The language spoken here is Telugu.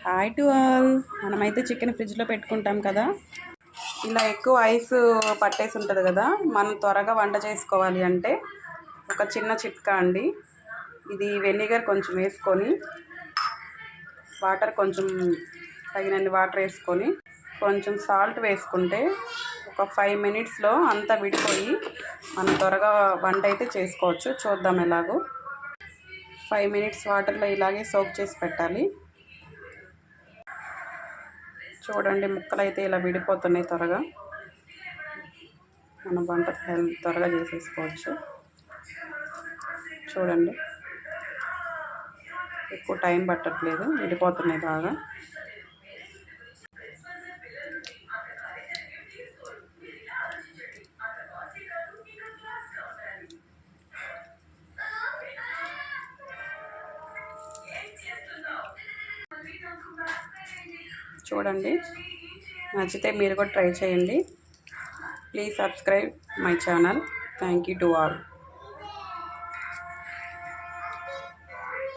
Hi to all. మనమైతే చికెన్ ఫ్రిడ్జ్లో పెట్టుకుంటాం కదా, ఇలా ఎక్కువ ఐస్ పట్టేసి ఉంటుంది కదా. మనం త్వరగా వంట చేసుకోవాలి అంటే ఒక చిన్న చిట్కా అండి. ఇది వెనిగర్ కొంచెం వేసుకొని, వాటర్ కొంచెం తగినన్ని వాటర్ వేసుకొని, కొంచెం సాల్ట్ వేసుకుంటే ఒక 5 మినిట్స్లో అంతా విడిపోయి మనం త్వరగా వంట అయితే చేసుకోవచ్చు. చూద్దాం ఎలాగో. 5 మినిట్స్ వాటర్లో ఇలాగే సోక్ చేసి పెట్టాలి. చూడండి, ముక్కలు అయితే ఇలా విడిపోతున్నాయి. త్వరగా మనం వంట త్వరగా చేసేసుకోవచ్చు. చూడండి, ఎక్కువ టైం పట్టట్లేదు, విడిపోతున్నాయి బాగా. చూడండి, నచ్చితే మీరు కూడా ట్రై చేయండి. Please subscribe my channel. Thank you to all.